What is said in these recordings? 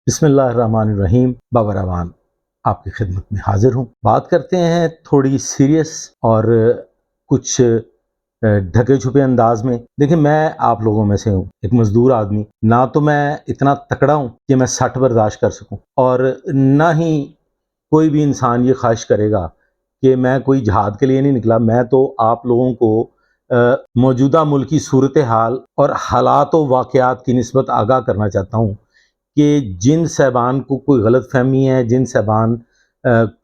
بسم اللہ الرحمن الرحیم باوراوان آپ کی خدمت میں حاضر ہوں۔ بات کرتے ہیں تھوڑی سیریس اور کچھ ڈھکے چھپے انداز میں۔ دیکھیں، میں آپ لوگوں میں سے ہوں، ایک مزدور آدمی۔ نہ تو میں اتنا تکڑا ہوں کہ میں سٹ برداشت کر سکوں، اور نہ ہی کوئی بھی انسان یہ خواہش کرے گا کہ میں کوئی جہاد کے لیے نہیں نکلا۔ میں تو آپ لوگوں کو موجودہ ملکی صورتحال اور حالات و واقعات کی نسبت آگاہ کرنا چاہتا ہوں کہ جن صاحبان کو کوئی غلط فہمی ہے، جن صاحبان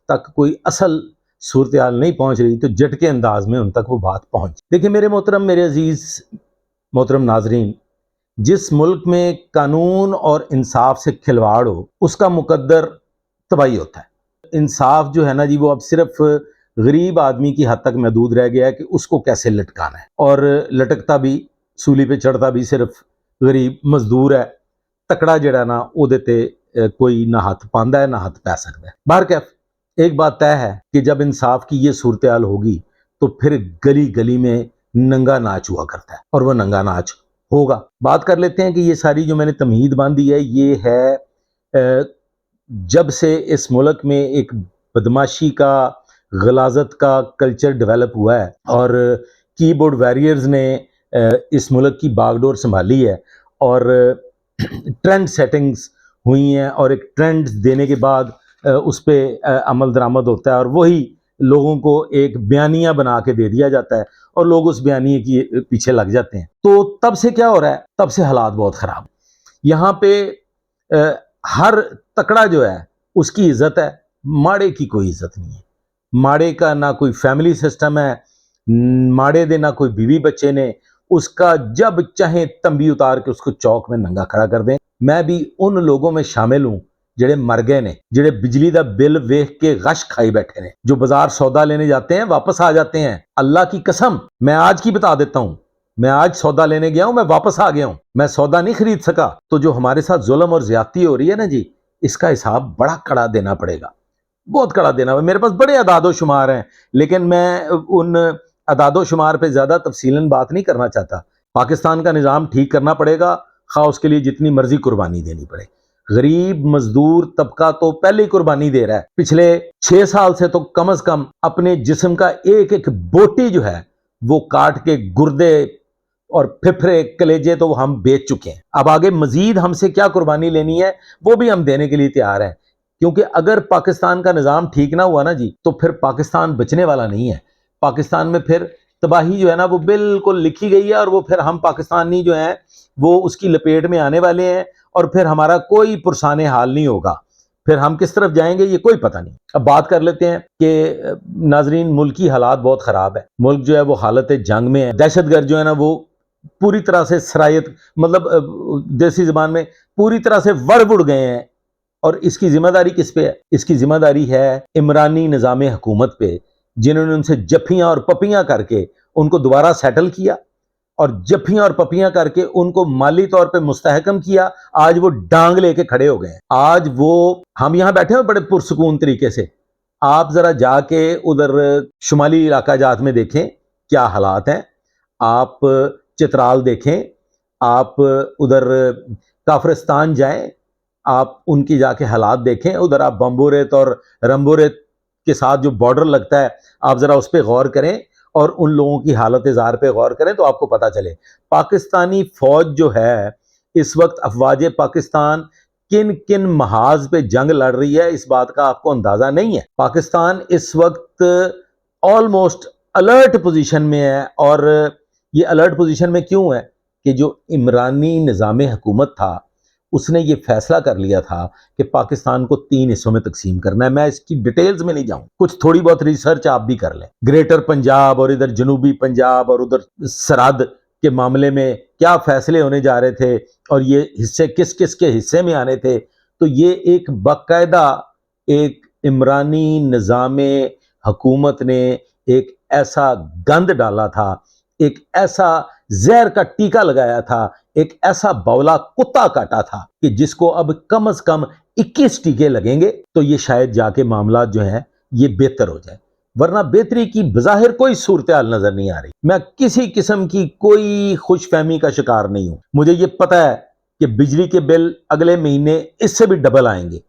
تک کوئی اصل صورتحال نہیں پہنچ رہی، تو جٹ کے انداز میں ان تک وہ بات پہنچ۔ دیکھیں میرے محترم، میرے عزیز محترم ناظرین، جس ملک میں قانون اور انصاف سے کھلواڑ ہو، اس کا مقدر تباہی ہوتا ہے۔ انصاف جو ہے نا جی، وہ اب صرف غریب آدمی کی حد تک محدود رہ گیا ہے کہ اس کو کیسے لٹکانا ہے، اور لٹکتا بھی، سولی پہ چڑھتا بھی صرف غریب مزدور ہے۔ تکڑا جڑا نا او دیتے کوئی نہ ہاتھ پاندا ہے نہ ہاتھ پہ سکتا ہے۔ بہرکیف ایک بات طے ہے کہ جب انصاف کی یہ صورتحال ہوگی تو پھر گلی گلی میں ننگا ناچ ہوا کرتا ہے، اور وہ ننگا ناچ ہوگا۔ بات کر لیتے ہیں کہ یہ ساری جو میں نے تمہید باندھی ہے، یہ ہے جب سے اس ملک میں ایک بدماشی کا، غلاظت کا کلچر ڈیولپ ہوا ہے، اور کی بورڈ ویریئرز نے اس ملک کی باغ ڈور سنبھالی ہے، اور ٹرینڈ سیٹنگز ہوئی ہیں، اور ایک ٹرینڈ دینے کے بعد اس پہ عمل درآمد ہوتا ہے، اور وہی لوگوں کو ایک بیانیہ بنا کے دے دیا جاتا ہے، اور لوگ اس بیانیے کی پیچھے لگ جاتے ہیں۔ تو تب سے کیا ہو رہا ہے؟ تب سے حالات بہت خراب۔ یہاں پہ ہر تکڑا جو ہے اس کی عزت ہے، ماڑے کی کوئی عزت نہیں ہے۔ ماڑے کا نہ کوئی فیملی سسٹم ہے، ماڑے دے نہ کوئی بیوی بچے نے۔ اس کا جب چاہیں تنبی اتار کے اس کو چوک میں ننگا کھڑا کر دیں۔ میں بھی ان لوگوں میں شامل ہوں جڑے مر گئے نے، جڑے بجلی دا بل ویکھ کے غش کھائی بیٹھے نے، جو بازار سودا لینے جاتے ہیں واپس آ جاتے ہیں۔ اللہ کی قسم میں آج کی بتا دیتا ہوں، میں آج سودا لینے گیا ہوں، میں واپس آ گیا ہوں، میں سودا نہیں خرید سکا۔ تو جو ہمارے ساتھ ظلم اور زیادتی ہو رہی ہے نا جی، اس کا حساب بڑا کڑا دینا پڑے گا، بہت کڑا دینا۔ میرے پاس بڑے اعداد و شمار ہیں، لیکن میں ان اعداد و شمار پہ زیادہ تفصیلاً بات نہیں کرنا چاہتا۔ پاکستان کا نظام ٹھیک کرنا پڑے گا، خواہ اس کے لیے جتنی مرضی قربانی دینی پڑے۔ غریب مزدور طبقہ تو پہلے ہی قربانی دے رہا ہے۔ پچھلے 6 سال سے تو کم از کم اپنے جسم کا ایک ایک بوٹی جو ہے وہ کاٹ کے گردے اور پھپھرے کلیجے تو ہم بیچ چکے ہیں۔ اب آگے مزید ہم سے کیا قربانی لینی ہے وہ بھی ہم دینے کے لیے تیار ہیں، کیونکہ اگر پاکستان کا نظام ٹھیک نہ ہوا نا جی، تو پھر پاکستان بچنے والا نہیں ہے۔ پاکستان میں پھر تباہی جو ہے نا وہ بالکل لکھی گئی ہے، اور وہ پھر ہم پاکستانی جو ہیں وہ اس کی لپیٹ میں آنے والے ہیں، اور پھر ہمارا کوئی پرسان حال نہیں ہوگا۔ پھر ہم کس طرف جائیں گے یہ کوئی پتہ نہیں۔ اب بات کر لیتے ہیں کہ ناظرین، ملکی حالات بہت خراب ہے۔ ملک جو ہے وہ حالت جنگ میں ہے۔ دہشت گرد جو ہے نا وہ پوری طرح سے سرایت، مطلب دیسی زبان میں پوری طرح سے وڑ گئے ہیں۔ اور اس کی ذمہ داری کس پہ ہے؟ اس کی ذمہ داری ہے عمرانی نظام حکومت پہ، جنہوں نے ان سے جفیاں اور پپیاں کر کے ان کو دوبارہ سیٹل کیا، اور جفیاں اور پپیاں کر کے ان کو مالی طور پہ مستحکم کیا۔ آج وہ ڈانگ لے کے کھڑے ہو گئے ہیں۔ آج وہ، ہم یہاں بیٹھے ہیں بڑے پرسکون طریقے سے، آپ ذرا جا کے ادھر شمالی علاقہ جات میں دیکھیں کیا حالات ہیں۔ آپ چترال دیکھیں، آپ ادھر کافرستان جائیں، آپ ان کی جا کے حالات دیکھیں۔ ادھر آپ بمبوریت اور رمبوریت کے ساتھ جو بارڈر لگتا ہے، آپ ذرا اس پہ غور کریں، اور ان لوگوں کی حالت زار پہ غور کریں تو آپ کو پتہ چلے پاکستانی فوج جو ہے اس وقت، افواج پاکستان کن کن محاذ پہ جنگ لڑ رہی ہے، اس بات کا آپ کو اندازہ نہیں ہے۔ پاکستان اس وقت آلموسٹ الرٹ پوزیشن میں ہے، اور یہ الرٹ پوزیشن میں کیوں ہے کہ جو عمرانی نظام حکومت تھا اس نے یہ فیصلہ کر لیا تھا کہ پاکستان کو 3 حصوں میں تقسیم کرنا ہے۔ میں اس کی ڈیٹیلز میں نہیں جاؤں، کچھ تھوڑی بہت ریسرچ آپ بھی کر لیں۔ گریٹر پنجاب اور ادھر جنوبی پنجاب اور ادھر سرحد کے معاملے میں کیا فیصلے ہونے جا رہے تھے، اور یہ حصے کس کس کے حصے میں آنے تھے۔ تو یہ ایک باقاعدہ ایک عمرانی نظام حکومت نے ایک ایسا گند ڈالا تھا، ایک ایسا زہر کا ٹیکہ لگایا تھا، ایک ایسا بولا کتا کاٹا تھا کہ جس کو اب کم از کم 21 ٹیکے لگیں گے تو یہ شاید جا کے معاملات جو ہیں یہ بہتر ہو جائے، ورنہ بہتری کی بظاہر کوئی صورتحال نظر نہیں آ رہی۔ میں کسی قسم کی کوئی خوش فہمی کا شکار نہیں ہوں۔ مجھے یہ پتہ ہے کہ بجلی کے بل اگلے مہینے اس سے بھی ڈبل آئیں گے.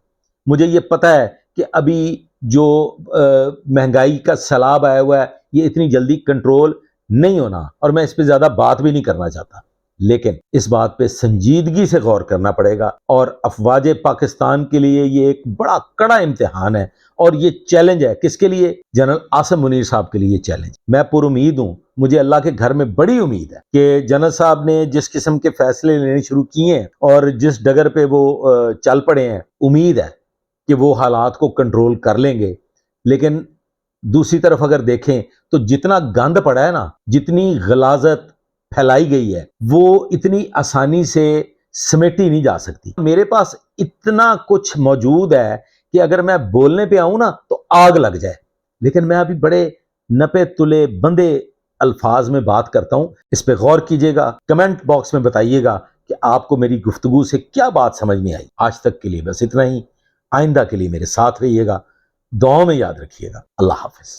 مجھے یہ پتہ ہے کہ ابھی جو مہنگائی کا سیلاب آیا ہوا ہے یہ اتنی جلدی کنٹرول نہیں ہونا، اور میں اس پہ زیادہ بات بھی نہیں کرنا چاہتا، لیکن اس بات پہ سنجیدگی سے غور کرنا پڑے گا. اور افواج پاکستان کے لیے یہ ایک بڑا کڑا امتحان ہے، اور یہ چیلنج ہے کس کے لیے؟ جنرل عاصم منیر صاحب کے لیے یہ چیلنج. میں پر امید ہوں، مجھے اللہ کے گھر میں بڑی امید ہے کہ جنرل صاحب نے جس قسم کے فیصلے لینے شروع کیے ہیں اور جس ڈگر پہ وہ چل پڑے ہیں، امید ہے کہ وہ حالات کو کنٹرول کر لیں گے. لیکن دوسری طرف اگر دیکھیں تو جتنا گند پڑا ہے نا، جتنی غلاظت پھیلائی گئی ہے، وہ اتنی آسانی سے سمیٹی نہیں جا سکتی. میرے پاس اتنا کچھ موجود ہے کہ اگر میں بولنے پہ آؤں نا تو آگ لگ جائے، لیکن میں ابھی بڑے نپے تلے بندے الفاظ میں بات کرتا ہوں. اس پہ غور کیجئے گا، کمنٹ باکس میں بتائیے گا کہ آپ کو میری گفتگو سے کیا بات سمجھ میں آئی. آج تک کے لیے بس اتنا ہی. آئندہ کے لیے میرے ساتھ رہیے گا، دعاؤں میں یاد رکھیے گا. اللہ حافظ.